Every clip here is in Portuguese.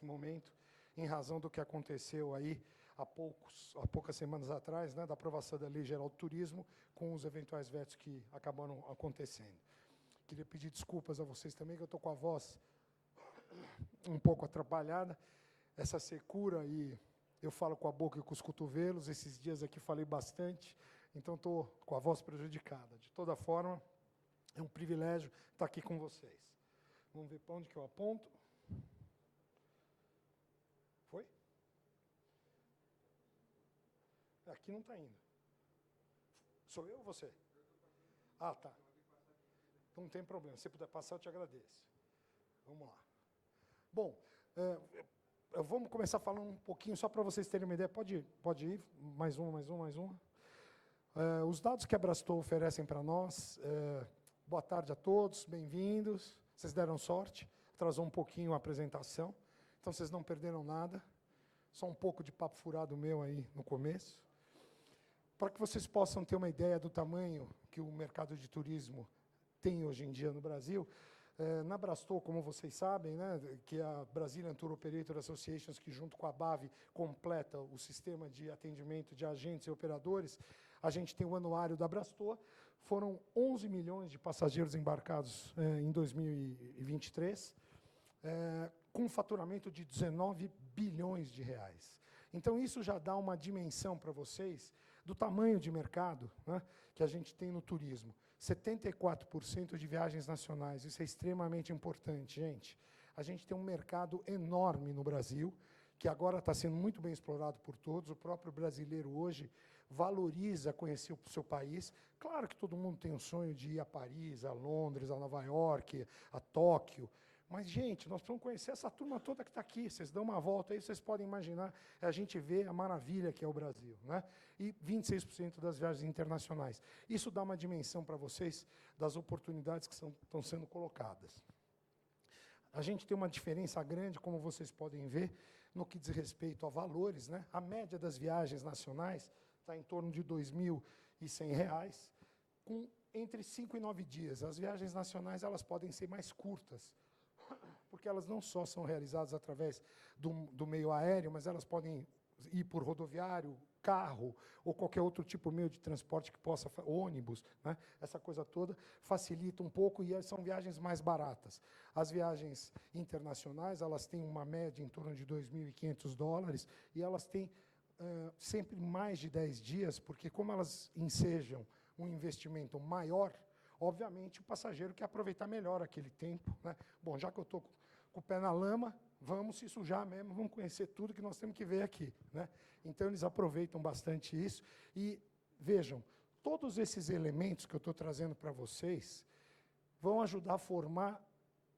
nesse momento, em razão do que aconteceu aí há poucas semanas atrás, né, da aprovação da Lei Geral do Turismo, com os eventuais vetos que acabaram acontecendo. Queria pedir desculpas a vocês também, que eu estou com a voz um pouco atrapalhada, essa secura, e eu falo com a boca e com os cotovelos, esses dias aqui falei bastante, então estou com a voz prejudicada. De toda forma, é um privilégio estar aqui com vocês. Vamos ver para onde que eu aponto. Foi? Aqui não está indo. Sou eu ou você? Ah, tá. Então não tem problema. Se puder passar, eu te agradeço. Vamos lá. Bom, vamos começar falando um pouquinho, só para vocês terem uma ideia. Pode ir. Mais uma. Os dados que a Brastor oferecem para nós. Boa tarde a todos, bem-vindos. Vocês deram sorte, atrasou um pouquinho a apresentação, então vocês não perderam nada. Só um pouco de papo furado meu aí no começo. Para que vocês possam ter uma ideia do tamanho que o mercado de turismo tem hoje em dia no Brasil, na Brastor, como vocês sabem, né, que é a Brazilian Tour Operator Association, que junto com a BAV completa o sistema de atendimento de agentes e operadores, a gente tem o anuário da Brastor. Foram 11 milhões de passageiros embarcados em 2023, com um faturamento de 19 bilhões de reais. Então, isso já dá uma dimensão para vocês do tamanho de mercado, né, que a gente tem no turismo. 74% de viagens nacionais, isso é extremamente importante, gente. A gente tem um mercado enorme no Brasil, que agora está sendo muito bem explorado por todos. O próprio brasileiro hoje valoriza conhecer o seu país. Claro que todo mundo tem o sonho de ir a Paris, a Londres, a Nova York, a Tóquio. Mas, gente, nós precisamos conhecer essa turma toda que está aqui. Vocês dão uma volta aí, vocês podem imaginar, a gente vê a maravilha que é o Brasil, né? E 26% das viagens internacionais. Isso dá uma dimensão para vocês das oportunidades que estão sendo colocadas. A gente tem uma diferença grande, como vocês podem ver, no que diz respeito a valores, né? A média das viagens nacionais está em torno de R$ 2.100, com entre 5 e 9 dias. As viagens nacionais elas podem ser mais curtas, porque elas não só são realizadas através do meio aéreo, mas elas podem ir por rodoviário, carro, ou qualquer outro tipo de meio de transporte que possa, ônibus, né? Essa coisa toda facilita um pouco e são viagens mais baratas. As viagens internacionais, elas têm uma média em torno de $2.500 e elas têm sempre mais de 10 dias, porque como elas ensejam um investimento maior, obviamente o passageiro quer aproveitar melhor aquele tempo, né? Bom, já que eu estou com o pé na lama, vamos se sujar mesmo, vamos conhecer tudo que nós temos que ver aqui, né? Então, eles aproveitam bastante isso. E, vejam, todos esses elementos que eu estou trazendo para vocês vão ajudar a formar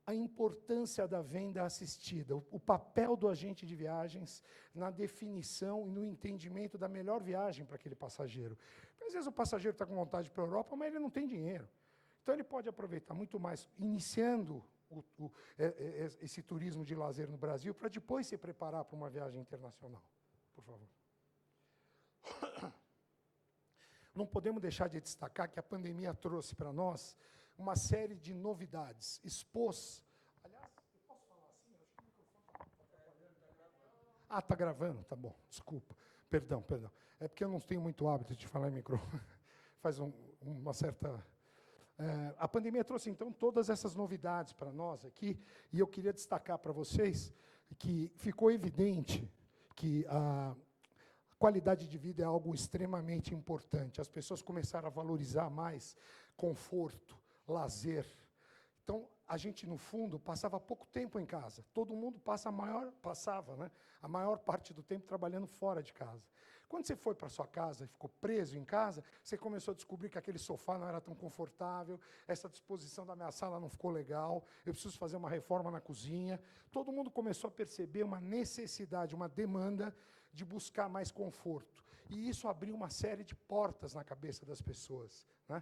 a importância da venda assistida, o papel do agente de viagens na definição e no entendimento da melhor viagem para aquele passageiro. Porque, às vezes, o passageiro está com vontade de ir para a Europa, mas ele não tem dinheiro. Então, ele pode aproveitar muito mais, iniciando esse turismo de lazer no Brasil, para depois se preparar para uma viagem internacional. Por favor. Não podemos deixar de destacar que a pandemia trouxe para nós uma série de novidades. Expôs... Aliás, eu posso falar assim? Acho que o microfone está atrapalhando. Ah, está gravando? Tá bom, desculpa. Perdão. É porque eu não tenho muito hábito de falar em microfone. Faz uma certa... a pandemia trouxe, então, todas essas novidades para nós aqui, e eu queria destacar para vocês que ficou evidente que a qualidade de vida é algo extremamente importante. As pessoas começaram a valorizar mais conforto, lazer. Então, a gente, no fundo, passava pouco tempo em casa. Todo mundo passava, né, a maior parte do tempo trabalhando fora de casa. Quando você foi para a sua casa e ficou preso em casa, você começou a descobrir que aquele sofá não era tão confortável, essa disposição da minha sala não ficou legal, eu preciso fazer uma reforma na cozinha. Todo mundo começou a perceber uma necessidade, uma demanda de buscar mais conforto. E isso abriu uma série de portas na cabeça das pessoas, né?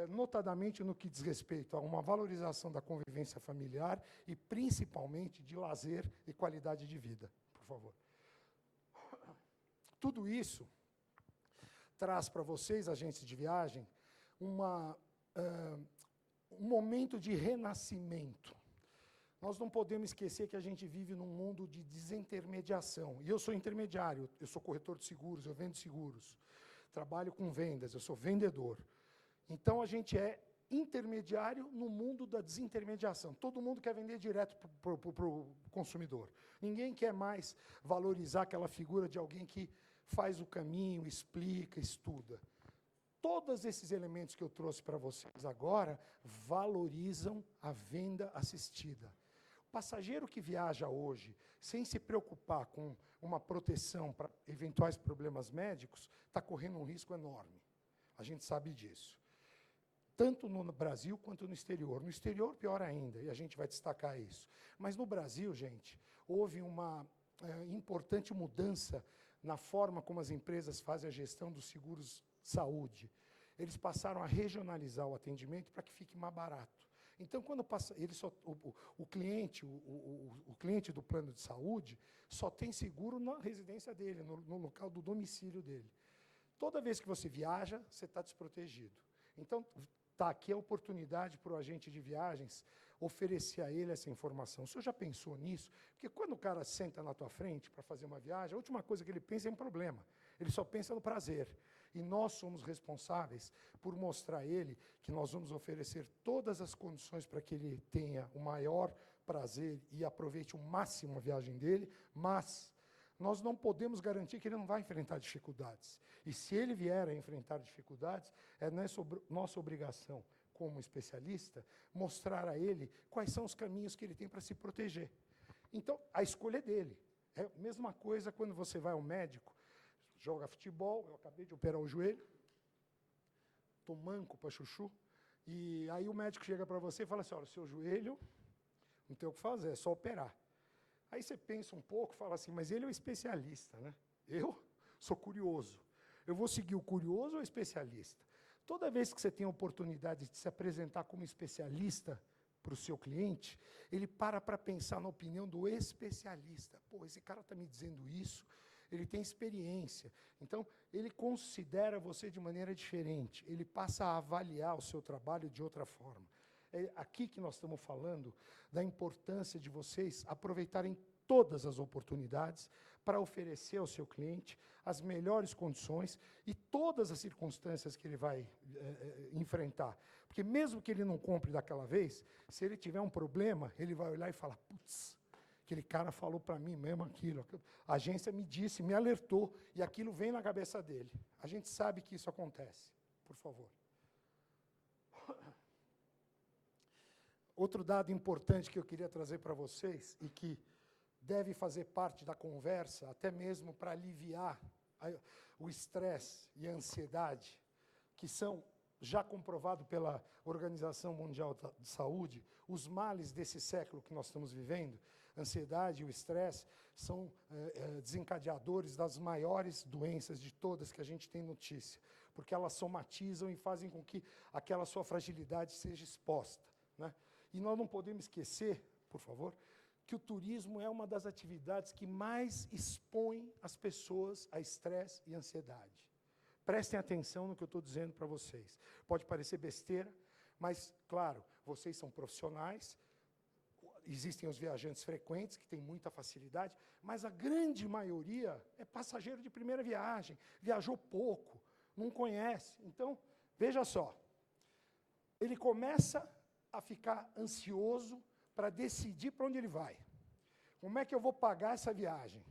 Notadamente no que diz respeito a uma valorização da convivência familiar e, principalmente, de lazer e qualidade de vida. Por favor. Tudo isso traz para vocês, agentes de viagem, um momento de renascimento. nós não podemos esquecer que a gente vive num mundo de desintermediação. E eu sou intermediário, eu sou corretor de seguros, eu vendo seguros. Trabalho com vendas, eu sou vendedor. Então, a gente é intermediário no mundo da desintermediação. Todo mundo quer vender direto para o consumidor. Ninguém quer mais valorizar aquela figura de alguém que faz o caminho, explica, estuda. Todos esses elementos que eu trouxe para vocês agora valorizam a venda assistida. O passageiro que viaja hoje, sem se preocupar com uma proteção para eventuais problemas médicos, está correndo um risco enorme. A gente sabe disso. Tanto no Brasil quanto no exterior. No exterior, pior ainda, e a gente vai destacar isso. Mas no Brasil, gente, houve uma importante mudança na forma como as empresas fazem a gestão dos seguros saúde. Eles passaram a regionalizar o atendimento para que fique mais barato. Então, quando passa, o cliente do plano de saúde só tem seguro na residência dele, no local do domicílio dele. Toda vez que você viaja, você está desprotegido. Então, está aqui a oportunidade para o agente de viagens oferecer a ele essa informação. O senhor já pensou nisso? Porque quando o cara senta na tua frente para fazer uma viagem, a última coisa que ele pensa é em problema. Ele só pensa no prazer. E nós somos responsáveis por mostrar a ele que nós vamos oferecer todas as condições para que ele tenha o maior prazer e aproveite o máximo a viagem dele, mas nós não podemos garantir que ele não vai enfrentar dificuldades. E se ele vier a enfrentar dificuldades, é nossa obrigação, como especialista, mostrar a ele quais são os caminhos que ele tem para se proteger. Então, a escolha é dele. É a mesma coisa quando você vai ao médico, joga futebol, eu acabei de operar o joelho, estou manco para chuchu, e aí o médico chega para você e fala assim, olha, o seu joelho não tem o que fazer, é só operar. Aí você pensa um pouco e fala assim, mas ele é o especialista, né? Eu sou curioso. Eu vou seguir o curioso ou o especialista? Toda vez que você tem a oportunidade de se apresentar como especialista para o seu cliente, ele para pensar na opinião do especialista. Pô, esse cara está me dizendo isso, ele tem experiência. Então, ele considera você de maneira diferente. Ele passa a avaliar o seu trabalho de outra forma. É aqui que nós estamos falando da importância de vocês aproveitarem todas as oportunidades para oferecer ao seu cliente as melhores condições e todas as circunstâncias que ele vai enfrentar. Porque mesmo que ele não compre daquela vez, se ele tiver um problema, ele vai olhar e falar, putz, aquele cara falou para mim mesmo aquilo, a agência me disse, me alertou, e aquilo vem na cabeça dele. A gente sabe que isso acontece. Por favor. Outro dado importante que eu queria trazer para vocês, e que deve fazer parte da conversa, até mesmo para aliviar o estresse e a ansiedade, que são já comprovados pela Organização Mundial de Saúde, os males desse século que nós estamos vivendo, a ansiedade e o estresse, são desencadeadores das maiores doenças de todas que a gente tem notícia, porque elas somatizam e fazem com que aquela sua fragilidade seja exposta, né? E nós não podemos esquecer, por favor, que o turismo é uma das atividades que mais expõe as pessoas a estresse e ansiedade. Prestem atenção no que eu estou dizendo para vocês. Pode parecer besteira, mas, claro, vocês são profissionais, existem os viajantes frequentes, que têm muita facilidade, mas a grande maioria é passageiro de primeira viagem, viajou pouco, não conhece. Então, veja só, ele começa a ficar ansioso para decidir para onde ele vai. Como é que eu vou pagar essa viagem?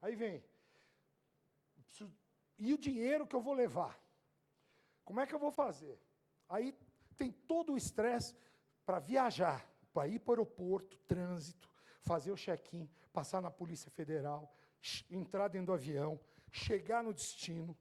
Aí vem, e o dinheiro que eu vou levar? Como é que eu vou fazer? Aí tem todo o estresse para viajar, para ir para o aeroporto, trânsito, fazer o check-in, passar na Polícia Federal, entrar dentro do avião, chegar no destino,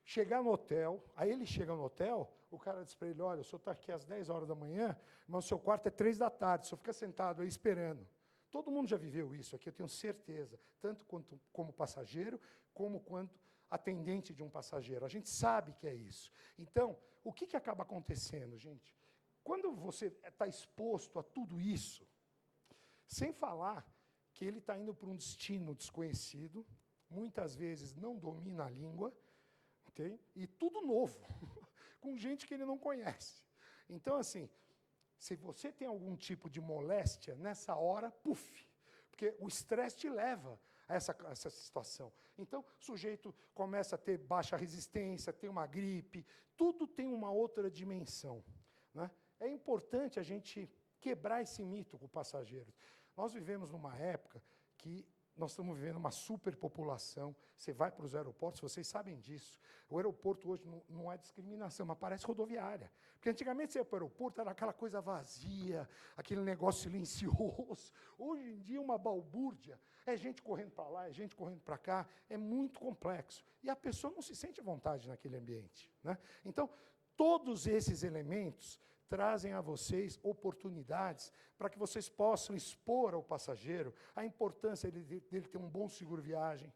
chegar no hotel. Aí ele chega no hotel, o cara diz para ele, olha, o senhor está aqui às 10 horas da manhã, mas o seu quarto é 3 da tarde, o senhor fica sentado aí esperando. Todo mundo já viveu isso aqui, eu tenho certeza, tanto como passageiro, como quanto atendente de um passageiro. A gente sabe que é isso. Então, o que acaba acontecendo, gente? Quando você está exposto a tudo isso, sem falar que ele está indo para um destino desconhecido, muitas vezes não domina a língua, okay? E tudo novo, com gente que ele não conhece. Então, assim, Se você tem algum tipo de moléstia, nessa hora, puf, porque o estresse te leva a essa situação. Então, o sujeito começa a ter baixa resistência, tem uma gripe, tudo tem uma outra dimensão, né? É importante a gente quebrar esse mito com os passageiros. Nós vivemos numa época que nós estamos vivendo uma superpopulação. Você vai para os aeroportos, vocês sabem disso. O aeroporto hoje não é discriminação, mas parece rodoviária. Porque antigamente você ia para o aeroporto, era aquela coisa vazia, aquele negócio silencioso. Hoje em dia, uma balbúrdia. É gente correndo para lá, é gente correndo para cá. É muito complexo. E a pessoa não se sente à vontade naquele ambiente, né? Então, todos esses elementos trazem a vocês oportunidades para que vocês possam expor ao passageiro a importância dele ter um bom seguro-viagem.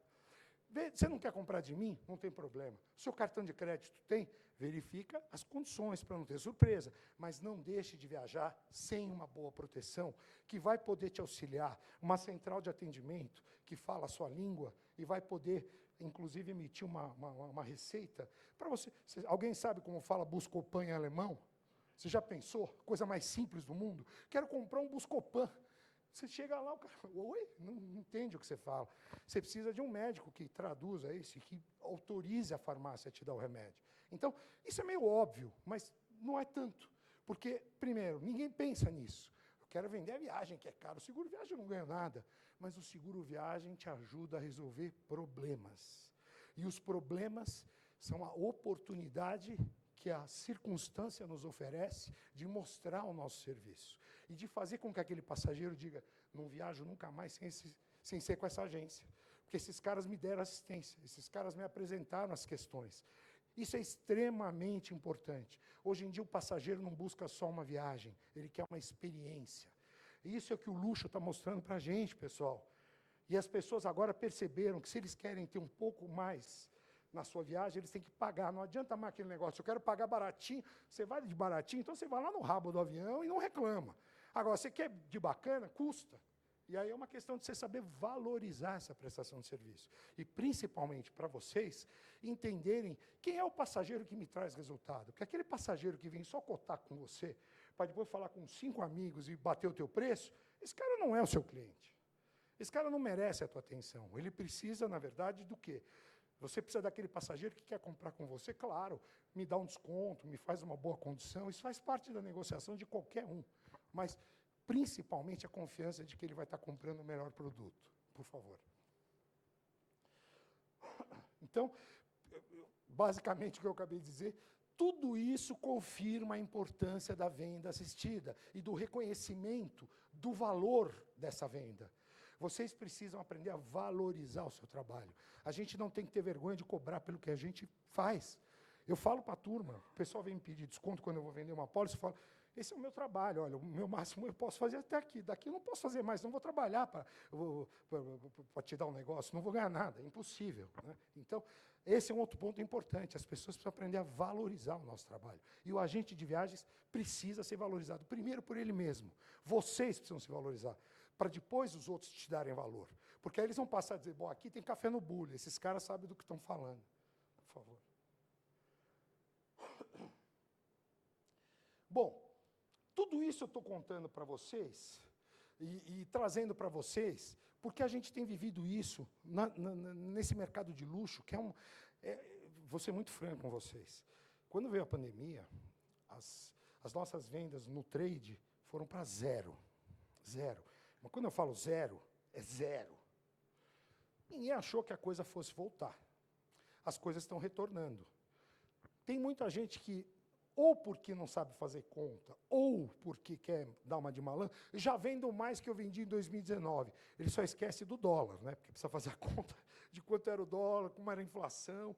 Você não quer comprar de mim? Não tem problema. O seu cartão de crédito tem? Verifica as condições para não ter surpresa. Mas não deixe de viajar sem uma boa proteção, que vai poder te auxiliar. Uma central de atendimento que fala a sua língua e vai poder, inclusive, emitir uma receita para você. Alguém sabe como fala Buscopan em alemão? Você já pensou? Coisa mais simples do mundo? Quero comprar um Buscopan. Você chega lá, o cara, oi? Não entende o que você fala. Você precisa de um médico que traduza isso, que autorize a farmácia a te dar o remédio. Então, isso é meio óbvio, mas não é tanto. Porque, primeiro, ninguém pensa nisso. Eu quero vender a viagem, que é caro. O seguro-viagem eu não ganho nada. Mas o seguro-viagem te ajuda a resolver problemas. E os problemas são a oportunidade que a circunstância nos oferece de mostrar o nosso serviço e de fazer com que aquele passageiro diga, não viajo nunca mais sem ser com essa agência, porque esses caras me deram assistência, esses caras me apresentaram as questões. Isso é extremamente importante. Hoje em dia o passageiro não busca só uma viagem, ele quer uma experiência. E isso é o que o luxo está mostrando para a gente, pessoal. E as pessoas agora perceberam que se eles querem ter um pouco mais na sua viagem, eles têm que pagar. Não adianta mais aquele negócio, eu quero pagar baratinho. Você vai de baratinho, então você vai lá no rabo do avião e não reclama. Agora, você quer de bacana, custa. E aí é uma questão de você saber valorizar essa prestação de serviço. E, principalmente, para vocês entenderem quem é o passageiro que me traz resultado. Porque aquele passageiro que vem só cotar com você, para depois falar com 5 amigos e bater o teu preço, esse cara não é o seu cliente. Esse cara não merece a tua atenção. Ele precisa, na verdade, do quê? Você precisa daquele passageiro que quer comprar com você, claro, me dá um desconto, me faz uma boa condição, isso faz parte da negociação de qualquer um. Mas, principalmente, a confiança de que ele vai estar comprando o melhor produto, por favor. Então, basicamente, o que eu acabei de dizer, tudo isso confirma a importância da venda assistida e do reconhecimento do valor dessa venda. Vocês precisam aprender a valorizar o seu trabalho. A gente não tem que ter vergonha de cobrar pelo que a gente faz. Eu falo para a turma, o pessoal vem me pedir desconto quando eu vou vender uma pólice, eu falo, esse é o meu trabalho, olha, o meu máximo eu posso fazer até aqui, daqui eu não posso fazer mais, não vou trabalhar para te dar um negócio, não vou ganhar nada, é impossível, né? Então, esse é um outro ponto importante, as pessoas precisam aprender a valorizar o nosso trabalho. E o agente de viagens precisa ser valorizado, primeiro por ele mesmo. Vocês precisam se valorizar, para depois os outros te darem valor. Porque aí eles vão passar a dizer, bom, aqui tem café no bule, esses caras sabem do que estão falando. Por favor. Bom, tudo isso eu estou contando para vocês e trazendo para vocês, porque a gente tem vivido isso nesse mercado de luxo, que vou ser muito franco com vocês. Quando veio a pandemia, as nossas vendas no trade foram para zero. Zero. Mas quando eu falo zero, é zero. Ninguém achou que a coisa fosse voltar. As coisas estão retornando. Tem muita gente que, ou porque não sabe fazer conta, ou porque quer dar uma de malandro, já vendo mais que eu vendi em 2019. Ele só esquece do dólar, né? Porque precisa fazer a conta de quanto era o dólar, como era a inflação.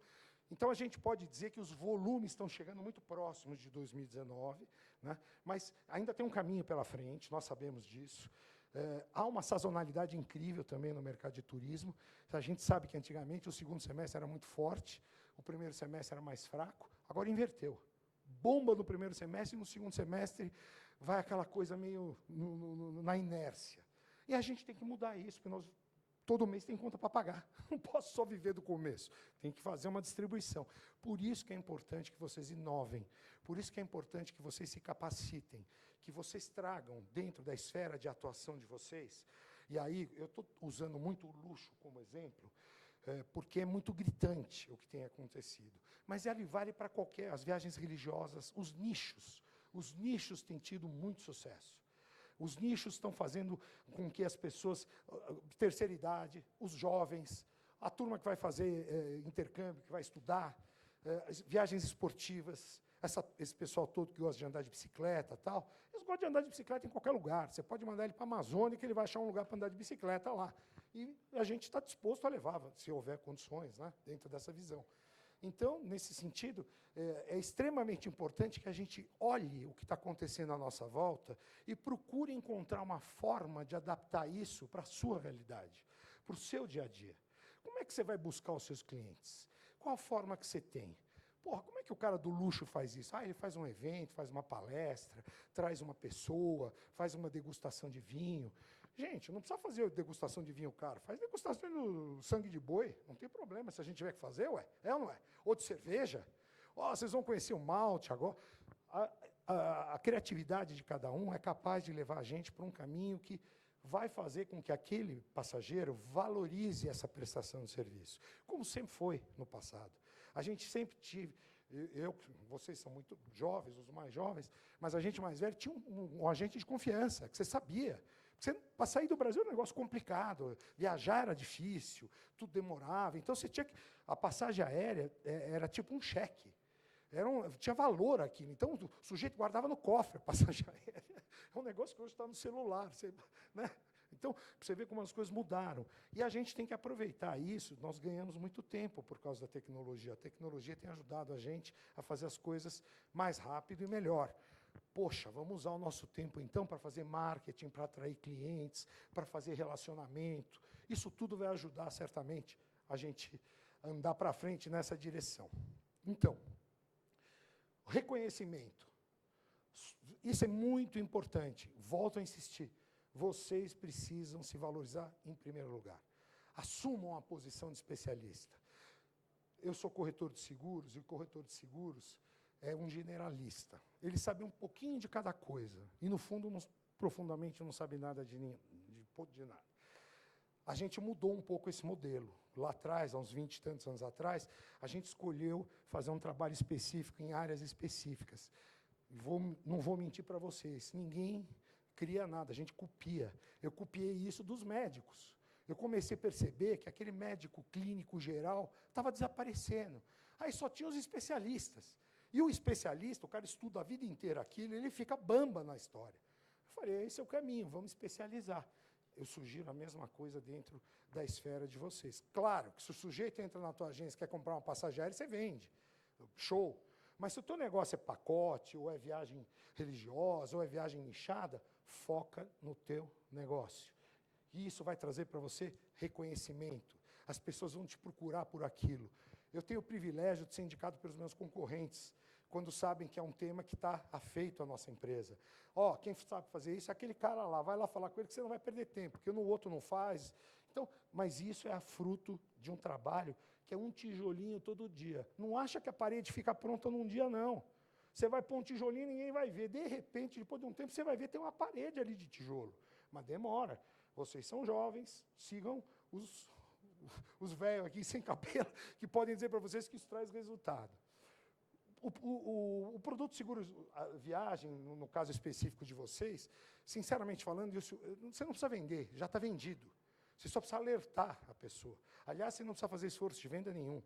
Então, a gente pode dizer que os volumes estão chegando muito próximos de 2019, né? Mas ainda tem um caminho pela frente, nós sabemos disso. Há uma sazonalidade incrível também no mercado de turismo. A gente sabe que antigamente o segundo semestre era muito forte, o primeiro semestre era mais fraco, agora inverteu. Bomba no primeiro semestre e no segundo semestre vai aquela coisa meio na inércia. E a gente tem que mudar isso, porque nós todo mês tem conta para pagar. Não posso só viver do começo. Tem que fazer uma distribuição. Por isso que é importante que vocês inovem. Por isso que é importante que vocês se capacitem. que vocês tragam dentro da esfera de atuação de vocês. E aí, eu estou usando muito o luxo como exemplo, porque é muito gritante o que tem acontecido. Mas ele vale para qualquer, as viagens religiosas, os nichos. Os nichos têm tido muito sucesso. Os nichos estão fazendo com que as pessoas, terceira idade, os jovens, a turma que vai fazer intercâmbio, que vai estudar, viagens esportivas, esse pessoal todo que gosta de andar de bicicleta e tal, eles gostam de andar de bicicleta em qualquer lugar. Você pode mandar ele para a Amazônia que ele vai achar um lugar para andar de bicicleta lá. E a gente está disposto a levar, se houver condições, né, dentro dessa visão. Então, nesse sentido, é extremamente importante que a gente olhe o que está acontecendo à nossa volta e procure encontrar uma forma de adaptar isso para a sua realidade, para o seu dia a dia. Como é que você vai buscar os seus clientes? Qual a forma que você tem? Porra, como é que o cara do luxo faz isso? Ele faz um evento, faz uma palestra, traz uma pessoa, faz uma degustação de vinho. Gente, não precisa fazer degustação de vinho caro, faz degustação do sangue de boi, não tem problema, se a gente tiver que fazer, ué, é ou não é? Ou de cerveja, vocês vão conhecer o malte agora. A criatividade de cada um é capaz de levar a gente para um caminho que vai fazer com que aquele passageiro valorize essa prestação de serviço, como sempre foi no passado. A gente sempre vocês são muito jovens, os mais jovens, mas a gente mais velho tinha um agente de confiança, que você sabia. Para sair do Brasil era um negócio complicado, viajar era difícil, tudo demorava. Então, você tinha que, a passagem aérea era tipo um cheque. Tinha valor aquilo. Então, o sujeito guardava no cofre a passagem aérea. É um negócio que hoje está no celular. Né? Então, você vê como as coisas mudaram. E a gente tem que aproveitar isso. Nós ganhamos muito tempo por causa da tecnologia. A tecnologia tem ajudado a gente a fazer as coisas mais rápido e melhor. Poxa, vamos usar o nosso tempo, então, para fazer marketing, para atrair clientes, para fazer relacionamento. Isso tudo vai ajudar, certamente, a gente a andar para frente nessa direção. Então, reconhecimento. Isso é muito importante. Volto a insistir. Vocês precisam se valorizar em primeiro lugar. Assumam a posição de especialista. Eu sou corretor de seguros, e o corretor de seguros é um generalista. Ele sabe um pouquinho de cada coisa. E, no fundo, profundamente, não sabe nada de nada. A gente mudou um pouco esse modelo. Lá atrás, há uns 20 e tantos anos atrás, a gente escolheu fazer um trabalho específico em áreas específicas. Não vou mentir para vocês, ninguém cria nada, a gente copia. Eu copiei isso dos médicos. Eu comecei a perceber que aquele médico clínico geral estava desaparecendo. Aí só tinha os especialistas. E o especialista, o cara estuda a vida inteira aquilo, ele fica bamba na história. Eu falei, esse é o caminho, vamos especializar. Eu sugiro a mesma coisa dentro da esfera de vocês. Claro que se o sujeito entra na tua agência e quer comprar uma passagem aérea, você vende. Show. Mas se o teu negócio é pacote, ou é viagem religiosa, ou é viagem nichada, foca no teu negócio. E isso vai trazer para você reconhecimento. As pessoas vão te procurar por aquilo. Eu tenho o privilégio de ser indicado pelos meus concorrentes, quando sabem que é um tema que está afeito à nossa empresa. Quem sabe fazer isso é aquele cara lá, vai lá falar com ele que você não vai perder tempo, porque no outro não faz. Então, mas isso é fruto de um trabalho que é um tijolinho todo dia. Não acha que a parede fica pronta num dia, não. Você vai pôr um tijolinho e ninguém vai ver. De repente, depois de um tempo, você vai ver, tem uma parede ali de tijolo. Mas demora. Vocês são jovens, sigam os velhos aqui sem cabelo, que podem dizer para vocês que isso traz resultado. O produto seguro viagem, no caso específico de vocês, sinceramente falando, isso, você não precisa vender, já está vendido. Você só precisa alertar a pessoa. Aliás, você não precisa fazer esforço de venda nenhum.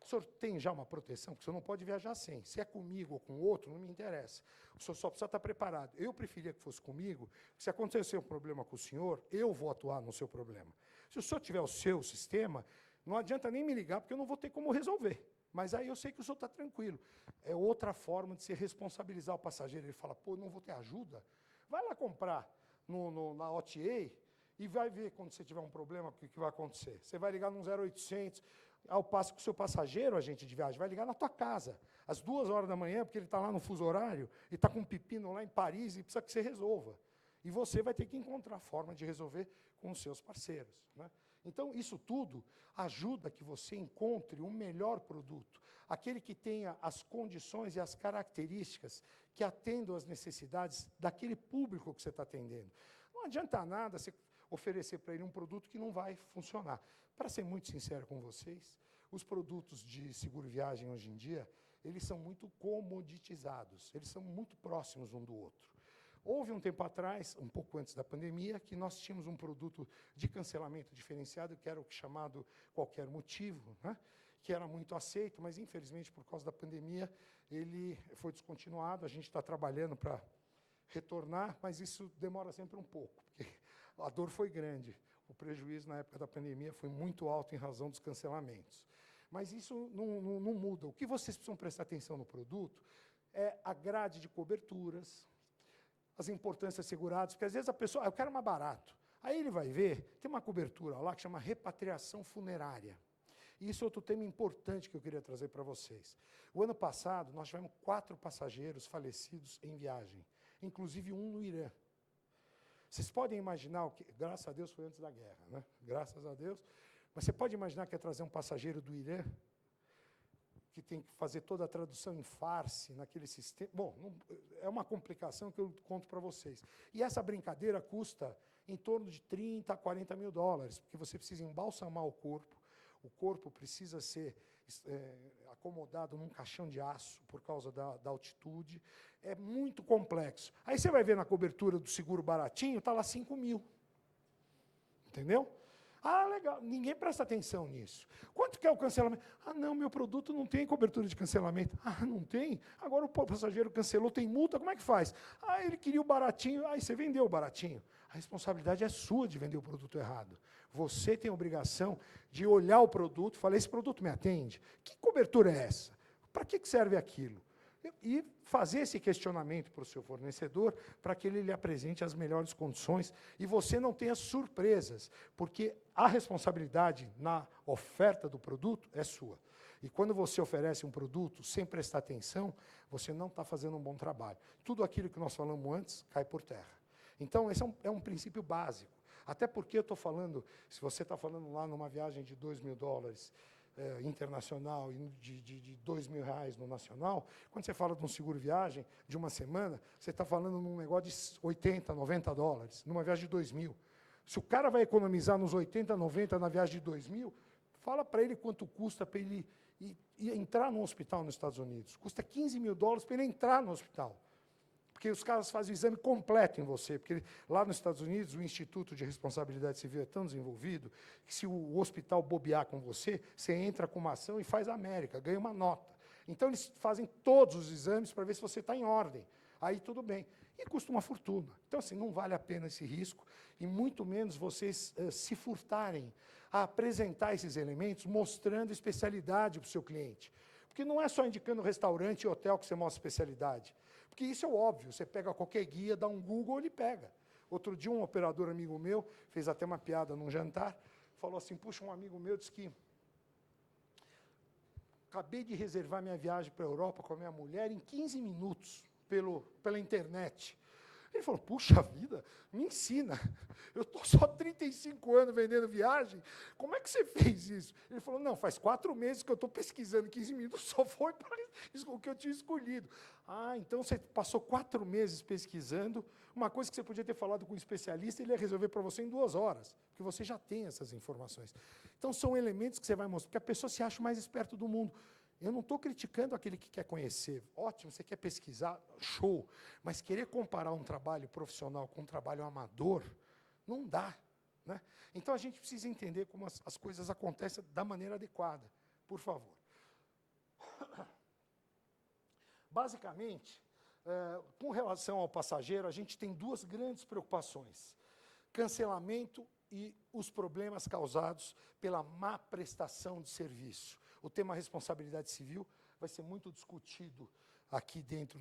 O senhor tem já uma proteção, porque o senhor não pode viajar sem. Se é comigo ou com outro, não me interessa. O senhor só precisa estar preparado. Eu preferia que fosse comigo, porque se acontecer um problema com o senhor, eu vou atuar no seu problema. Se o senhor tiver o seu sistema, não adianta nem me ligar, porque eu não vou ter como resolver. Mas aí eu sei que o senhor está tranquilo. É outra forma de se responsabilizar o passageiro. Ele fala, não vou ter ajuda? Vai lá comprar na OTA e vai ver quando você tiver um problema, o que vai acontecer. Você vai ligar num 0800, ao passo que o seu passageiro, agente de viagem, vai ligar na tua casa, às 2h da manhã, porque ele está lá no fuso horário, e está com um pepino lá em Paris, e precisa que você resolva. E você vai ter que encontrar forma de resolver com os seus parceiros, né? Então, isso tudo ajuda que você encontre um melhor produto, aquele que tenha as condições e as características que atendam às necessidades daquele público que você está atendendo. Não adianta nada você oferecer para ele um produto que não vai funcionar. Para ser muito sincero com vocês, os produtos de seguro viagem hoje em dia, eles são muito comoditizados, eles são muito próximos um do outro. Houve um tempo atrás, um pouco antes da pandemia, que nós tínhamos um produto de cancelamento diferenciado, que era o chamado qualquer motivo, né? Que era muito aceito, mas, infelizmente, por causa da pandemia, ele foi descontinuado. A gente está trabalhando para retornar, mas isso demora sempre um pouco, porque a dor foi grande. O prejuízo, na época da pandemia, foi muito alto em razão dos cancelamentos. Mas isso não muda. O que vocês precisam prestar atenção no produto é a grade de coberturas, as importâncias seguradas, porque, às vezes, a pessoa, eu quero mais barato. Aí ele vai ver, tem uma cobertura lá que chama repatriação funerária. E isso é outro tema importante que eu queria trazer para vocês. O ano passado, nós tivemos 4 passageiros falecidos em viagem, inclusive um no Irã. Vocês podem imaginar, o que, graças a Deus foi antes da guerra, né? Graças a Deus. Mas você pode imaginar que é trazer um passageiro do Irã, que tem que fazer toda a tradução em farsi, naquele sistema. Bom, é uma complicação que eu conto para vocês. E essa brincadeira custa em torno de 30 a 40 mil dólares, porque você precisa embalsamar o corpo precisa ser acomodado num caixão de aço por causa da altitude. É muito complexo. Aí você vai ver na cobertura do seguro baratinho, está lá 5 mil. Entendeu? Ah, legal. Ninguém presta atenção nisso. Quanto que é o cancelamento? Ah, não, meu produto não tem cobertura de cancelamento. Ah, não tem? Agora o passageiro cancelou, tem multa, como é que faz? Ah, ele queria o baratinho. Aí você vendeu o baratinho. A responsabilidade é sua de vender o produto errado. Você tem a obrigação de olhar o produto e falar, esse produto me atende? Que cobertura é essa? Para que serve aquilo? E fazer esse questionamento para o seu fornecedor, para que ele lhe apresente as melhores condições e você não tenha surpresas, porque a responsabilidade na oferta do produto é sua. E quando você oferece um produto sem prestar atenção, você não está fazendo um bom trabalho. Tudo aquilo que nós falamos antes cai por terra. Então, esse é um princípio básico. Até porque eu estou falando, se você está falando lá numa viagem de 2 mil dólares internacional e de 2 mil reais no nacional, quando você fala de um seguro viagem de uma semana, você está falando num negócio de 80, 90 dólares, numa viagem de 2 mil. Se o cara vai economizar nos 80, 90 na viagem de 2 mil, fala para ele quanto custa para ele ir entrar no hospital nos Estados Unidos. Custa 15 mil dólares para ele entrar no hospital. Porque os caras fazem o exame completo em você, porque lá nos Estados Unidos o Instituto de Responsabilidade Civil é tão desenvolvido que se o hospital bobear com você, você entra com uma ação e faz a América, ganha uma nota. Então eles fazem todos os exames para ver se você está em ordem. Aí tudo bem. E custa uma fortuna. Então, assim, não vale a pena esse risco, e muito menos vocês se furtarem a apresentar esses elementos, mostrando especialidade para o seu cliente. Porque não é só indicando restaurante e hotel que você mostra especialidade. Porque isso é óbvio, você pega qualquer guia, dá um Google, ele pega. Outro dia, um operador amigo meu, fez até uma piada num jantar, falou assim, puxa, um amigo meu disse que acabei de reservar minha viagem para a Europa com a minha mulher em 15 minutos pela internet. Ele falou, puxa vida, me ensina. Eu estou só 35 anos vendendo viagem. Como é que você fez isso? Ele falou, não, faz 4 meses que eu estou pesquisando, 15 minutos só foi para o que eu tinha escolhido. Ah, então você passou 4 meses pesquisando, uma coisa que você podia ter falado com um especialista, ele ia resolver para você em 2 horas, porque você já tem essas informações. Então, são elementos que você vai mostrar, porque a pessoa se acha o mais esperto do mundo. Eu não estou criticando aquele que quer conhecer. Ótimo, você quer pesquisar, show. Mas querer comparar um trabalho profissional com um trabalho amador, não dá. Né? Então, a gente precisa entender como as coisas acontecem da maneira adequada. Por favor. Basicamente, com relação ao passageiro, a gente tem 2 grandes preocupações. Cancelamento e os problemas causados pela má prestação de serviço. O tema responsabilidade civil vai ser muito discutido aqui dentro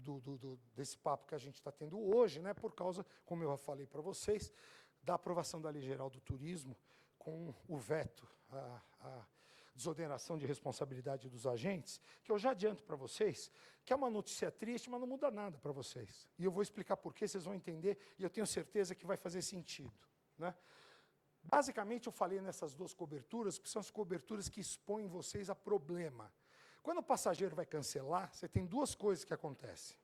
desse papo que a gente está tendo hoje, né, por causa, como eu já falei para vocês, da aprovação da Lei Geral do Turismo com o veto, a desoneração de responsabilidade dos agentes, que eu já adianto para vocês, que é uma notícia triste, mas não muda nada para vocês. E eu vou explicar por quê, vocês vão entender, e eu tenho certeza que vai fazer sentido. Né? Basicamente, eu falei nessas 2 coberturas, que são as coberturas que expõem vocês a problema. Quando o passageiro vai cancelar, você tem duas coisas que acontecem.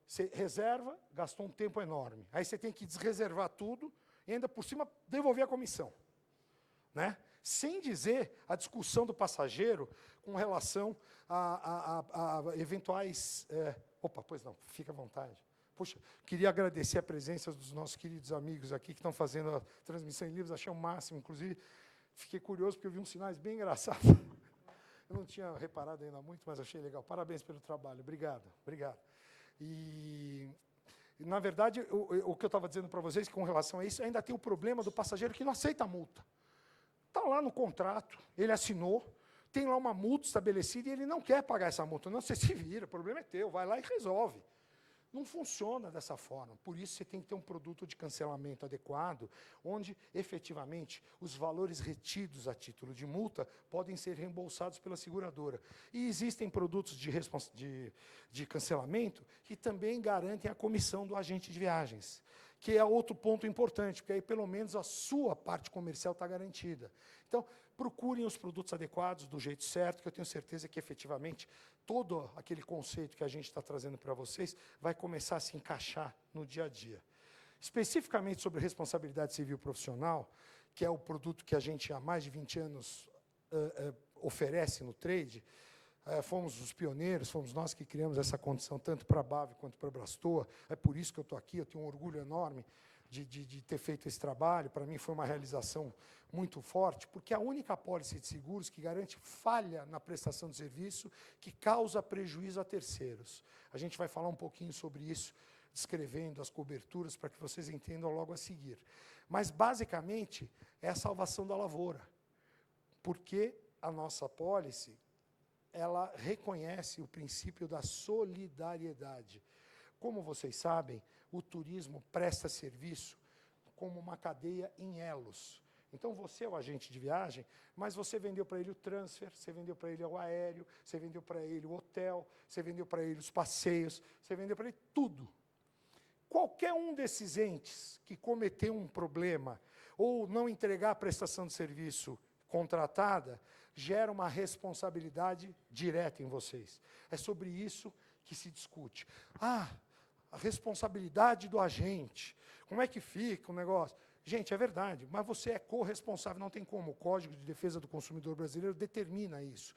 Você reserva, gastou um tempo enorme. Aí você tem que desreservar tudo e ainda por cima devolver a comissão. Né? Sem dizer a discussão do passageiro com relação a eventuais... opa, pois não, fica à vontade. Poxa, queria agradecer a presença dos nossos queridos amigos aqui que estão fazendo a transmissão em livros, achei o máximo, inclusive fiquei curioso porque eu vi uns sinais bem engraçados. Eu não tinha reparado ainda muito, mas achei legal. Parabéns pelo trabalho, obrigado, obrigado. E na verdade, o que eu estava dizendo para vocês, com relação a isso, ainda tem o problema do passageiro que não aceita a multa. Está lá no contrato, ele assinou, tem lá uma multa estabelecida e ele não quer pagar essa multa. Não, você se vira, o problema é teu, vai lá e resolve. Não funciona dessa forma. Por isso, você tem que ter um produto de cancelamento adequado, onde, efetivamente, os valores retidos a título de multa podem ser reembolsados pela seguradora. E existem produtos de cancelamento que também garantem a comissão do agente de viagens, que é outro ponto importante, porque aí, pelo menos, a sua parte comercial está garantida. Então, procurem os produtos adequados, do jeito certo, que eu tenho certeza que, efetivamente, todo aquele conceito que a gente está trazendo para vocês vai começar a se encaixar no dia a dia. Especificamente sobre responsabilidade civil profissional, que é o produto que a gente há mais de 20 anos oferece no trade, fomos os pioneiros, fomos nós que criamos essa condição, tanto para a BAV quanto para a Brastoa. É por isso que eu estou aqui, eu tenho um orgulho enorme de ter feito esse trabalho. Para mim foi uma realização muito forte, porque é a única apólice de seguros que garante falha na prestação de serviço que causa prejuízo a terceiros. A gente vai falar um pouquinho sobre isso, descrevendo as coberturas, para que vocês entendam logo a seguir. Mas, basicamente, é a salvação da lavoura, porque a nossa apólice, ela reconhece o princípio da solidariedade. Como vocês sabem, o turismo presta serviço como uma cadeia em elos. Então, você é o agente de viagem, mas você vendeu para ele o transfer, você vendeu para ele o aéreo, você vendeu para ele o hotel, você vendeu para ele os passeios, você vendeu para ele tudo. Qualquer um desses entes que cometeu um problema ou não entregar a prestação de serviço contratada, gera uma responsabilidade direta em vocês. É sobre isso que se discute. A responsabilidade do agente. Como é que fica o negócio? Gente, é verdade, mas você é corresponsável, não tem como. O Código de Defesa do Consumidor Brasileiro determina isso.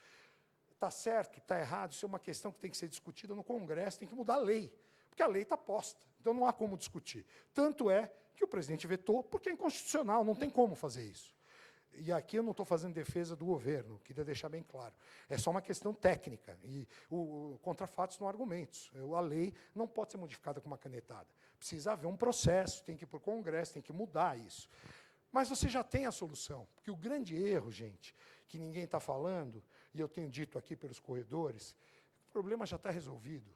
Está certo, está errado, isso é uma questão que tem que ser discutida no Congresso, tem que mudar a lei, porque a lei está posta, então não há como discutir. Tanto é que o presidente vetou, porque é inconstitucional, não tem como fazer isso. E aqui eu não estou fazendo defesa do governo, queria deixar bem claro. É só uma questão técnica, e contra fatos não há argumentos. A lei não pode ser modificada com uma canetada. Precisa haver um processo, tem que ir para o Congresso, tem que mudar isso. Mas você já tem a solução, porque o grande erro, gente, que ninguém está falando, e eu tenho dito aqui pelos corredores, o problema já está resolvido.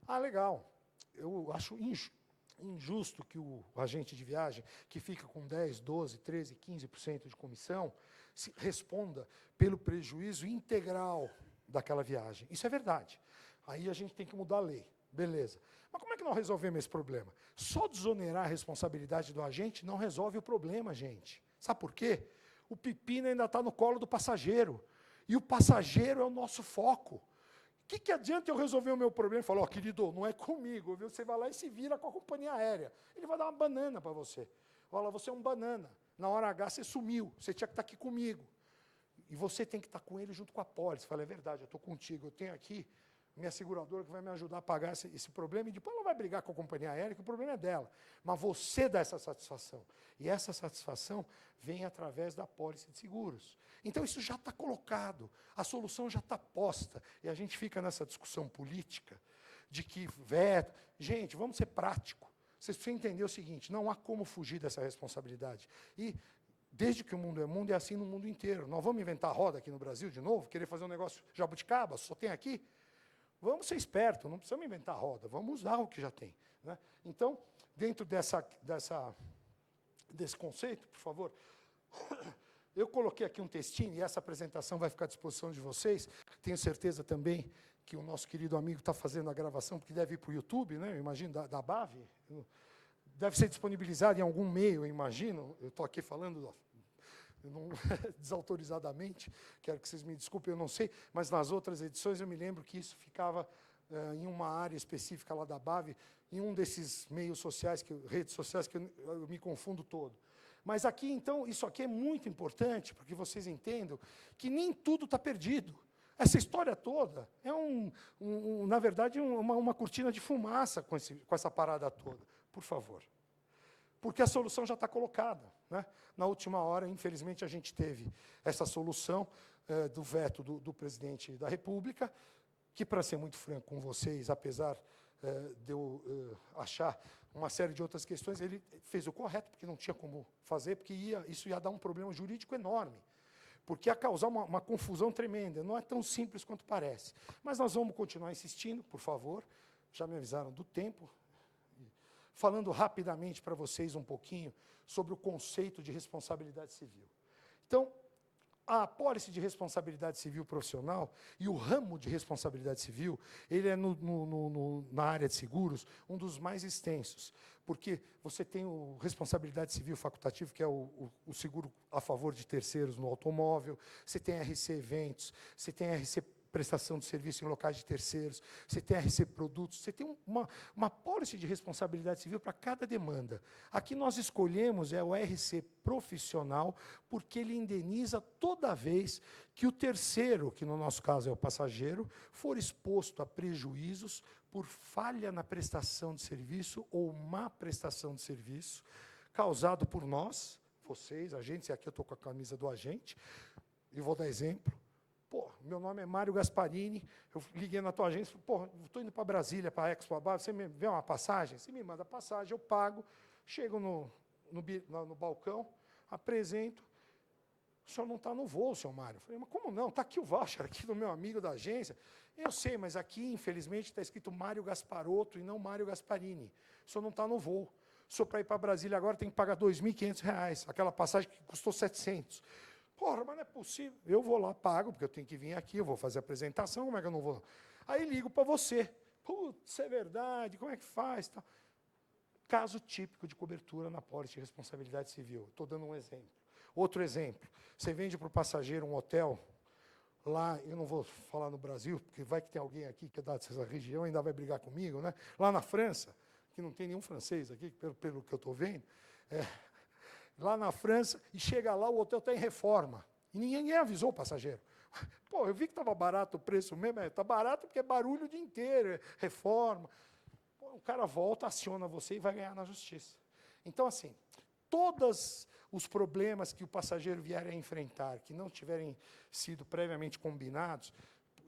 Ah, legal, eu acho injusto que o agente de viagem, que fica com 10, 12, 13, 15% de comissão, responda pelo prejuízo integral daquela viagem. Isso é verdade. Aí a gente tem que mudar a lei. Beleza. Mas como é que nós resolvemos esse problema? Só desonerar a responsabilidade do agente não resolve o problema, gente. Sabe por quê? O pepino ainda está no colo do passageiro. E o passageiro é o nosso foco. O que adianta eu resolver o meu problema e falar, querido, não é comigo, viu? Você vai lá e se vira com a companhia aérea. Ele vai dar uma banana para você. Fala, você é um banana. Na hora H você sumiu, você tinha que estar aqui comigo. E você tem que estar com ele junto com a pólice. Fala, é verdade, eu estou contigo, eu tenho aqui minha seguradora que vai me ajudar a pagar esse problema, e depois ela vai brigar com a companhia aérea, que o problema é dela. Mas você dá essa satisfação. E essa satisfação vem através da apólice de seguros. Então, isso já está colocado, a solução já está posta. E a gente fica nessa discussão política de que veto. Gente, vamos ser práticos. Vocês precisam entender o seguinte, não há como fugir dessa responsabilidade. E, desde que o mundo é assim no mundo inteiro. Nós vamos inventar roda aqui no Brasil de novo, querer fazer um negócio jabuticaba, só tem aqui? Vamos ser espertos, não precisamos inventar roda, vamos usar o que já tem. Né? Então, dentro desse conceito, por favor, eu coloquei aqui um textinho, e essa apresentação vai ficar à disposição de vocês. Tenho certeza também que o nosso querido amigo está fazendo a gravação, porque deve ir para o YouTube, né? Eu imagino, da BAV. Deve ser disponibilizado em algum meio, eu imagino. Eu estou aqui falando eu não, desautorizadamente, quero que vocês me desculpem, eu não sei, mas nas outras edições eu me lembro que isso ficava em uma área específica lá da BAV, em um desses meios sociais, redes sociais, que eu me confundo todo. Mas aqui, então, isso aqui é muito importante, porque vocês entendam que nem tudo está perdido. Essa história toda é, na verdade, uma cortina de fumaça com essa parada toda. Por favor. Porque a solução já está colocada. Né? Na última hora, infelizmente, a gente teve essa solução do veto do presidente da República, que, para ser muito franco com vocês, apesar de eu achar uma série de outras questões, ele fez o correto, porque não tinha como fazer, porque isso ia dar um problema jurídico enorme, porque ia causar uma confusão tremenda, não é tão simples quanto parece. Mas nós vamos continuar insistindo, por favor, já me avisaram do tempo, falando rapidamente para vocês um pouquinho sobre o conceito de responsabilidade civil. Então, a apólice de responsabilidade civil profissional e o ramo de responsabilidade civil, ele é, na área de seguros, um dos mais extensos, porque você tem o responsabilidade civil facultativo, que é o seguro a favor de terceiros no automóvel, você tem RC Eventos, você tem RC prestação de serviço em locais de terceiros, você tem RC Produtos, você tem uma apólice de responsabilidade civil para cada demanda. Aqui nós escolhemos o RC profissional, porque ele indeniza toda vez que o terceiro, que no nosso caso é o passageiro, for exposto a prejuízos por falha na prestação de serviço ou má prestação de serviço, causado por nós, vocês, agentes, e aqui eu estou com a camisa do agente, e vou dar exemplo. Pô, meu nome é Mário Gasparini, eu liguei na tua agência, pô, estou indo para Brasília, para a Expo Abave, você me vê uma passagem? Você me manda a passagem, eu pago, chego no balcão, apresento, o senhor não está no voo, senhor Mário. Eu falei, mas como não? Está aqui o voucher, aqui do meu amigo da agência. Eu sei, mas aqui, infelizmente, está escrito Mário Gasparotto e não Mário Gasparini. O senhor não está no voo. O senhor, para ir para Brasília agora, tem que pagar R$ 2.500, aquela passagem que custou 700. Porra, mas não é possível. Eu vou lá, pago, porque eu tenho que vir aqui, eu vou fazer a apresentação, como é que eu não vou? Aí ligo para você. Putz, é verdade, como é que faz? Tal. Caso típico de cobertura na apólice de responsabilidade civil. Estou dando um exemplo. Outro exemplo, você vende para o passageiro um hotel, lá, eu não vou falar no Brasil, porque vai que tem alguém aqui que é dessa região e ainda vai brigar comigo, né? Lá na França, que não tem nenhum francês aqui, pelo que eu estou vendo, lá na França, e chega lá, o hotel está em reforma. E ninguém avisou o passageiro. Pô, eu vi que estava barato o preço mesmo, está barato porque é barulho o dia inteiro, reforma. Pô, o cara volta, aciona você e vai ganhar na justiça. Então, assim, todos os problemas que o passageiro vier a enfrentar, que não tiverem sido previamente combinados,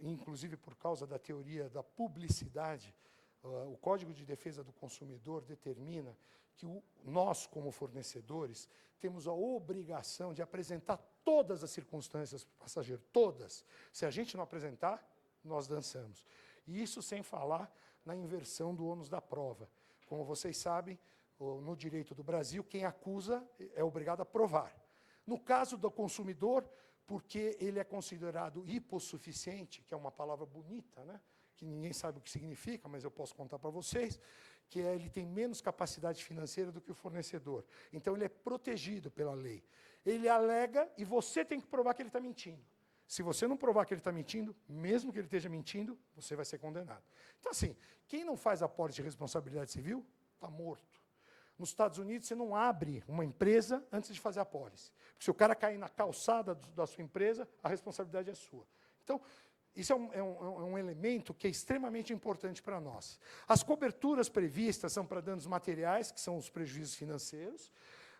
inclusive por causa da teoria da publicidade, o Código de Defesa do Consumidor determina que nós, como fornecedores, temos a obrigação de apresentar todas as circunstâncias para o passageiro, todas. Se a gente não apresentar, nós dançamos. E isso sem falar na inversão do ônus da prova. Como vocês sabem, no direito do Brasil, quem acusa é obrigado a provar. No caso do consumidor, porque ele é considerado hipossuficiente, que é uma palavra bonita, né? Que ninguém sabe o que significa, mas eu posso contar para vocês, que ele tem menos capacidade financeira do que o fornecedor. Então, ele é protegido pela lei. Ele alega e você tem que provar que ele está mentindo. Se você não provar que ele está mentindo, mesmo que ele esteja mentindo, você vai ser condenado. Então, assim, quem não faz apólice de responsabilidade civil, está morto. Nos Estados Unidos, você não abre uma empresa antes de fazer a apólice. Porque se o cara cair na calçada da sua empresa, a responsabilidade é sua. Então, isso é um elemento que é extremamente importante para nós. As coberturas previstas são para danos materiais, que são os prejuízos financeiros,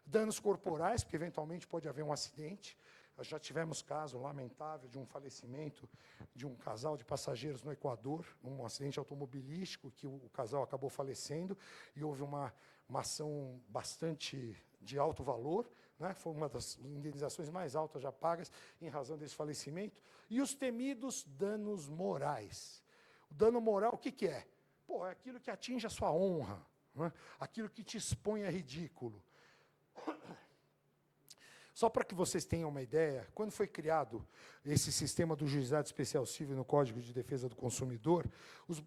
danos corporais, porque eventualmente pode haver um acidente. Nós já tivemos caso lamentável de um falecimento de um casal de passageiros no Equador, um acidente automobilístico, que o casal acabou falecendo, e houve uma ação bastante de alto valor, né? Foi uma das indenizações mais altas já pagas em razão desse falecimento. E os temidos danos morais. O dano moral, o que é? Pô, é aquilo que atinge a sua honra, né? Aquilo que te expõe a ridículo. Só para que vocês tenham uma ideia, quando foi criado esse sistema do Juizado Especial Civil no Código de Defesa do Consumidor,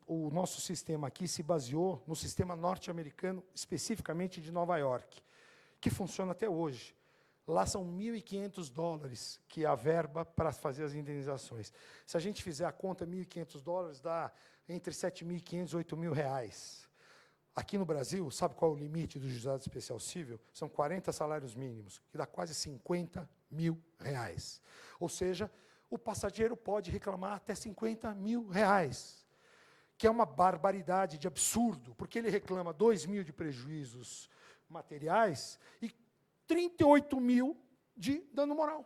o nosso sistema aqui se baseou no sistema norte-americano, especificamente de Nova York, que funciona até hoje. Lá são $1.500, que é a verba para fazer as indenizações. Se a gente fizer a conta, $1.500 dá entre R$7.500 e R$8.000. Aqui no Brasil, sabe qual é o limite do juizado especial civil? São 40 salários mínimos, que dá quase R$50.000. Ou seja, o passageiro pode reclamar até R$50.000, que é uma barbaridade de absurdo, porque ele reclama 2.000 de prejuízos materiais e 38.000 de dano moral.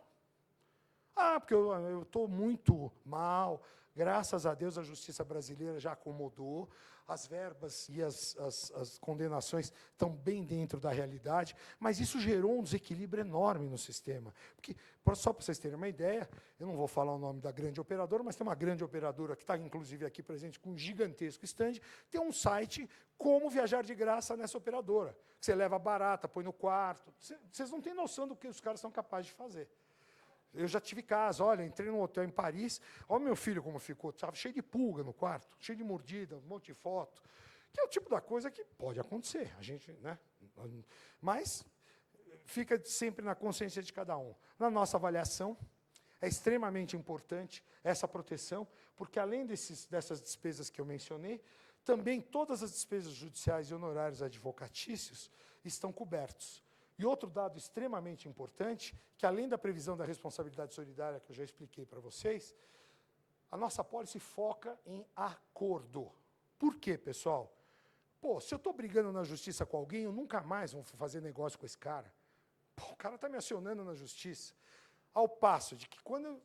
Ah, porque eu estou muito mal. Graças a Deus, a justiça brasileira já acomodou. As verbas e as condenações estão bem dentro da realidade, mas isso gerou um desequilíbrio enorme no sistema. Porque, só para vocês terem uma ideia, eu não vou falar o nome da grande operadora, mas tem uma grande operadora que está, inclusive, aqui presente com um gigantesco stand, tem um site como viajar de graça nessa operadora. Você leva barata, põe no quarto. Vocês não têm noção do que os caras são capazes de fazer. Eu já tive caso, olha, entrei num hotel em Paris, olha o meu filho como ficou, estava cheio de pulga no quarto, cheio de mordida, um monte de foto, que é o tipo da coisa que pode acontecer, a gente, né? Mas fica sempre na consciência de cada um. Na nossa avaliação, é extremamente importante essa proteção, porque além dessas despesas que eu mencionei, também todas as despesas judiciais e honorários advocatícios estão cobertos. E outro dado extremamente importante, que além da previsão da responsabilidade solidária, que eu já expliquei para vocês, a nossa apólice foca em acordo. Por quê, pessoal? Pô, se eu estou brigando na justiça com alguém, eu nunca mais vou fazer negócio com esse cara. Pô, o cara está me acionando na justiça. Ao passo de que,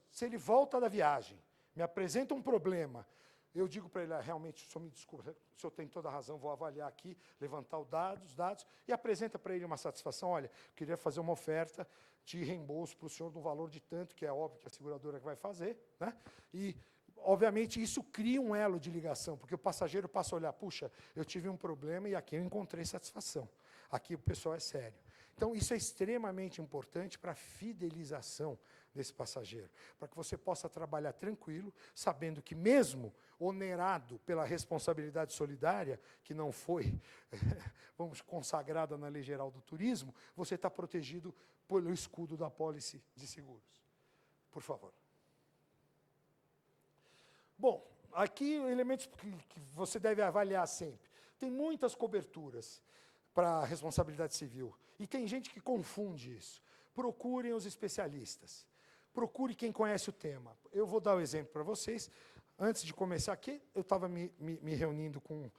se ele volta da viagem, me apresenta um problema, eu digo para ele, realmente, o senhor me desculpa, o senhor tem toda a razão, vou avaliar aqui, levantar os dados, e apresenta para ele uma satisfação, olha, queria fazer uma oferta de reembolso para o senhor no valor de tanto, que é óbvio que a seguradora vai fazer, né? E, obviamente, isso cria um elo de ligação, porque o passageiro passa a olhar, puxa, eu tive um problema e aqui eu encontrei satisfação. Aqui o pessoal é sério. Então, isso é extremamente importante para a fidelização desse passageiro, para que você possa trabalhar tranquilo, sabendo que mesmo onerado pela responsabilidade solidária, que não foi, vamos, consagrada na Lei Geral do Turismo, você está protegido pelo escudo da apólice de seguros. Por favor. Bom, aqui elementos que você deve avaliar sempre. Tem muitas coberturas para a responsabilidade civil, e tem gente que confunde isso. Procurem os especialistas. Procure quem conhece o tema. Eu vou dar um exemplo para vocês. Antes de começar aqui, eu estava me reunindo com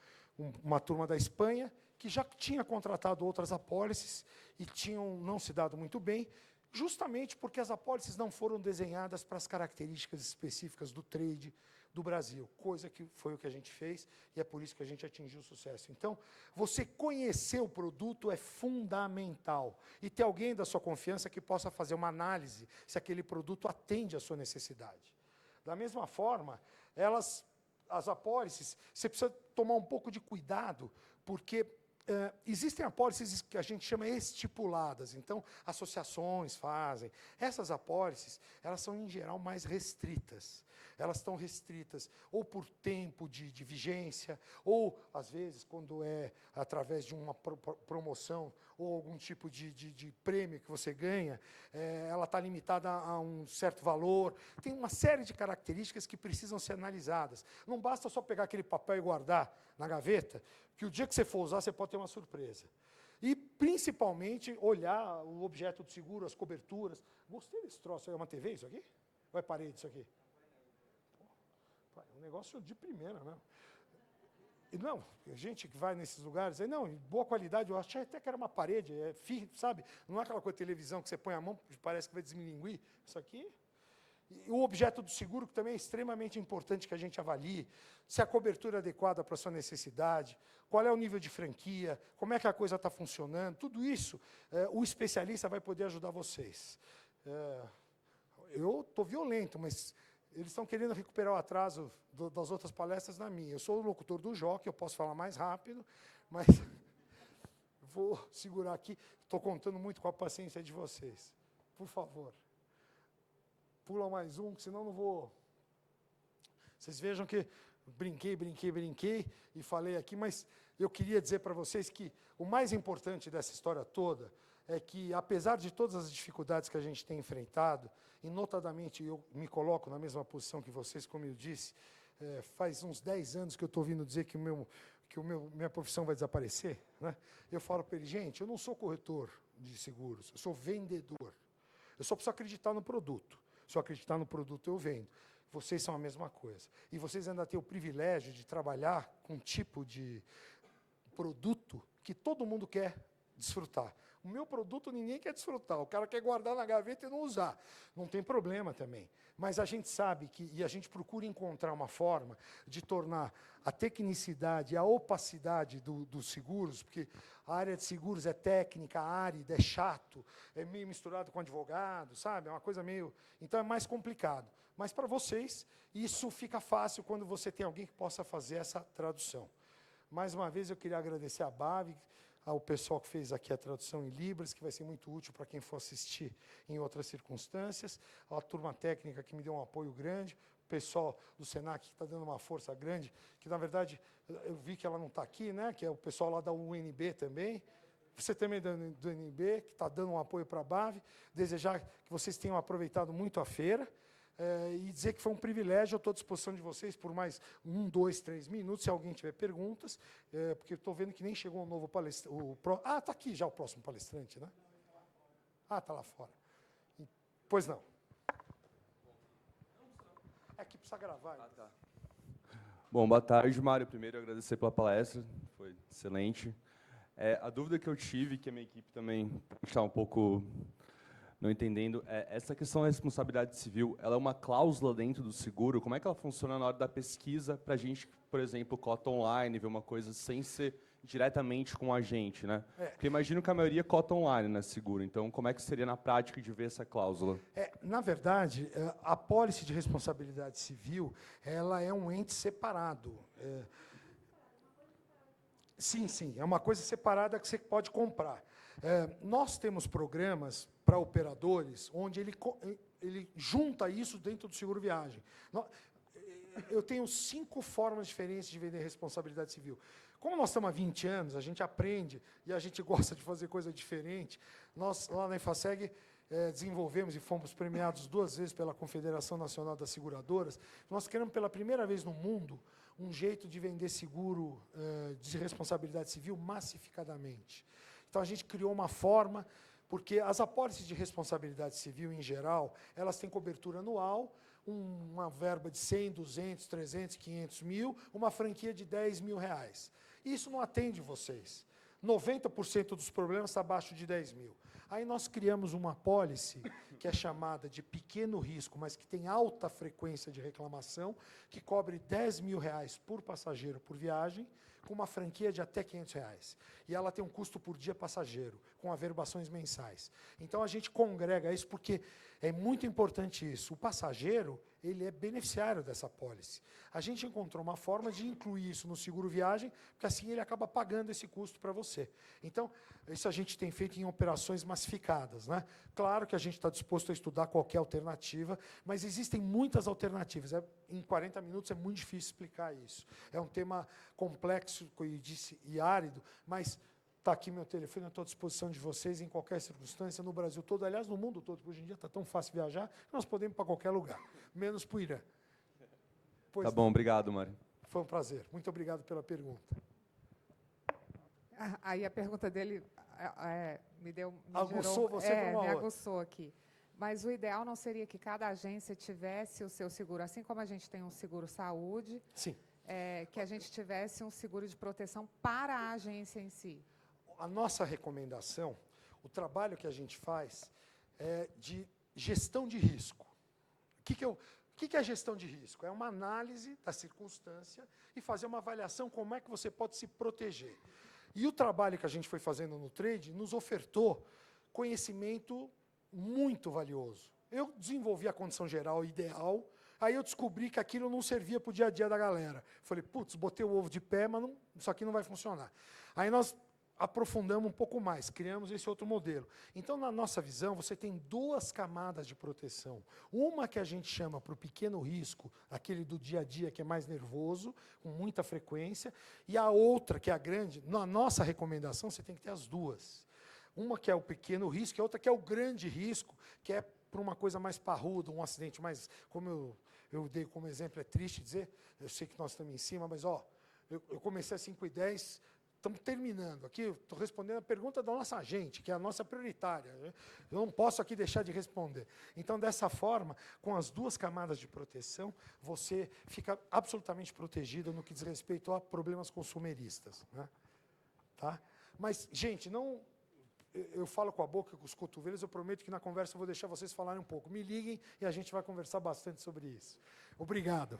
uma turma da Espanha, que já tinha contratado outras apólices e tinham não se dado muito bem, justamente porque as apólices não foram desenhadas para as características específicas do trade do Brasil, coisa que foi o que a gente fez, e é por isso que a gente atingiu o sucesso. Então, você conhecer o produto é fundamental, e ter alguém da sua confiança que possa fazer uma análise se aquele produto atende à sua necessidade. Da mesma forma, as apólices, você precisa tomar um pouco de cuidado, porque existem apólices que a gente chama estipuladas, então associações fazem. Essas apólices, elas são em geral mais restritas. Elas estão restritas ou por tempo de vigência, ou às vezes quando é através de uma promoção ou algum tipo de prêmio que você ganha, ela está limitada a um certo valor. Tem uma série de características que precisam ser analisadas. Não basta só pegar aquele papel e guardar na gaveta, que o dia que você for usar, você pode ter uma surpresa. E, principalmente, olhar o objeto do seguro, as coberturas. Gostei desse troço. É uma TV isso aqui? Ou é parede isso aqui? É um negócio de primeira, né? E não, gente que vai nesses lugares, aí, não, em boa qualidade, eu achei até que era uma parede, sabe? Não é aquela coisa de televisão que você põe a mão e parece que vai desmilinguir. Isso aqui. E o objeto do seguro, que também é extremamente importante que a gente avalie, se a cobertura é adequada para a sua necessidade, qual é o nível de franquia, como é que a coisa está funcionando, tudo isso, o especialista vai poder ajudar vocês. Eu estou violento, mas eles estão querendo recuperar o atraso das outras palestras na minha. Eu sou o locutor do Jockey, eu posso falar mais rápido, mas vou segurar aqui. Estou contando muito com a paciência de vocês. Por favor. Pula mais um, senão não vou... Vocês vejam que brinquei e falei aqui, mas eu queria dizer para vocês que o mais importante dessa história toda é que, apesar de todas as dificuldades que a gente tem enfrentado, e notadamente eu me coloco na mesma posição que vocês, como eu disse, faz uns 10 anos que eu estou ouvindo dizer que minha profissão vai desaparecer, né? Eu falo para ele, gente, eu não sou corretor de seguros, eu sou vendedor. Eu só preciso acreditar no produto. Se eu acreditar no produto, eu vendo. Vocês são a mesma coisa. E vocês ainda têm o privilégio de trabalhar com um tipo de produto que todo mundo quer desfrutar. O meu produto ninguém quer desfrutar, o cara quer guardar na gaveta e não usar. Não tem problema também. Mas a gente sabe que, e a gente procura encontrar uma forma de tornar a tecnicidade, a opacidade dos seguros, porque a área de seguros é técnica, árida, é chato, é meio misturado com advogado, sabe? É uma coisa meio... Então é mais complicado. Mas para vocês, isso fica fácil quando você tem alguém que possa fazer essa tradução. Mais uma vez eu queria agradecer a Bavi, ao pessoal que fez aqui a tradução em Libras, que vai ser muito útil para quem for assistir em outras circunstâncias, a turma técnica que me deu um apoio grande, o pessoal do Senac que está dando uma força grande, que na verdade eu vi que ela não está aqui, né? Que é o pessoal lá da UNB também, você também do UNB, que está dando um apoio para a Bavi, desejar que vocês tenham aproveitado muito a feira, e dizer que foi um privilégio, eu estou à disposição de vocês por mais 1, 2, 3 minutos, se alguém tiver perguntas, porque estou vendo que nem chegou um novo palestrante. Está aqui já o próximo palestrante, né? Está lá fora. Pois não. É que precisa gravar. Tá. Bom, boa tarde, Mário. Primeiro, agradecer pela palestra, foi excelente. A dúvida que eu tive, que a minha equipe também está um pouco não entendendo, essa questão da responsabilidade civil, ela é uma cláusula dentro do seguro? Como é que ela funciona na hora da pesquisa para a gente, por exemplo, cota online, ver uma coisa sem ser diretamente com a gente, né? Porque imagino que a maioria cota online, né, seguro. Então, como é que seria na prática de ver essa cláusula? Na verdade, a pólice de responsabilidade civil, ela é um ente separado. Sim, é uma coisa separada que você pode comprar. Nós temos programas para operadores onde ele junta isso dentro do seguro viagem. Eu tenho 5 formas diferentes de vender responsabilidade civil. Como nós estamos há 20 anos, a gente aprende e a gente gosta de fazer coisa diferente. Nós, lá na IFASEG, desenvolvemos e fomos premiados 2 vezes pela Confederação Nacional das Seguradoras. Nós criamos pela primeira vez no mundo um jeito de vender seguro de responsabilidade civil massificadamente. Então, a gente criou uma forma, porque as apólices de responsabilidade civil, em geral, elas têm cobertura anual, uma verba de 100, 200, 300, 500 mil, uma franquia de 10 mil reais. Isso não atende vocês. 90% dos problemas está abaixo de 10 mil. Aí nós criamos uma apólice que é chamada de pequeno risco, mas que tem alta frequência de reclamação, que cobre 10 mil reais por passageiro por viagem, com uma franquia de até 500 reais. E ela tem um custo por dia passageiro, com averbações mensais. Então, a gente congrega isso porque é muito importante isso. O passageiro, ele é beneficiário dessa apólice. A gente encontrou uma forma de incluir isso no seguro viagem, porque assim ele acaba pagando esse custo para você. Então, isso a gente tem feito em operações massificadas, né? Claro que a gente está disposto a estudar qualquer alternativa, mas existem muitas alternativas. Em 40 minutos é muito difícil explicar isso. É um tema complexo e árido, mas está aqui meu telefone, eu estou à disposição de vocês em qualquer circunstância, no Brasil todo, aliás, no mundo todo, porque hoje em dia está tão fácil viajar, que nós podemos ir para qualquer lugar, menos para o Irã. Tá bom, obrigado, Mário. Foi um prazer. Muito obrigado pela pergunta. Aí a pergunta dele Aguçou você por uma me outra. aguçou aqui. Mas o ideal não seria que cada agência tivesse o seu seguro, assim como a gente tem um seguro saúde, Sim. Que a gente tivesse um seguro de proteção para a agência em si. A nossa recomendação, o trabalho que a gente faz é de gestão de risco. O que é gestão de risco? É uma análise da circunstância e fazer uma avaliação como é que você pode se proteger. E o trabalho que a gente foi fazendo no trade nos ofertou conhecimento muito valioso. Eu desenvolvi a condição geral ideal, aí eu descobri que aquilo não servia para o dia a dia da galera. Falei, putz, botei o ovo de pé, mas isso aqui não vai funcionar. Aí nós aprofundamos um pouco mais, criamos esse outro modelo. Então, na nossa visão, você tem 2 camadas de proteção. Uma que a gente chama para o pequeno risco, aquele do dia a dia que é mais nervoso, com muita frequência, e a outra, que é a grande, na nossa recomendação, você tem que ter as 2. Uma que é o pequeno risco, e a outra que é o grande risco, que é para uma coisa mais parruda, um acidente mais, como eu dei como exemplo, é triste dizer, eu sei que nós estamos em cima, mas eu comecei às 5h10, estamos terminando aqui, estou respondendo a pergunta da nossa agente, que é a nossa prioritária. Né? Eu não posso aqui deixar de responder. Então, dessa forma, com as 2 camadas de proteção, você fica absolutamente protegido no que diz respeito a problemas consumeristas. Né? Tá? Mas, gente, não... Eu falo com a boca, com os cotovelos, eu prometo que na conversa eu vou deixar vocês falarem um pouco. Me liguem e a gente vai conversar bastante sobre isso. Obrigado.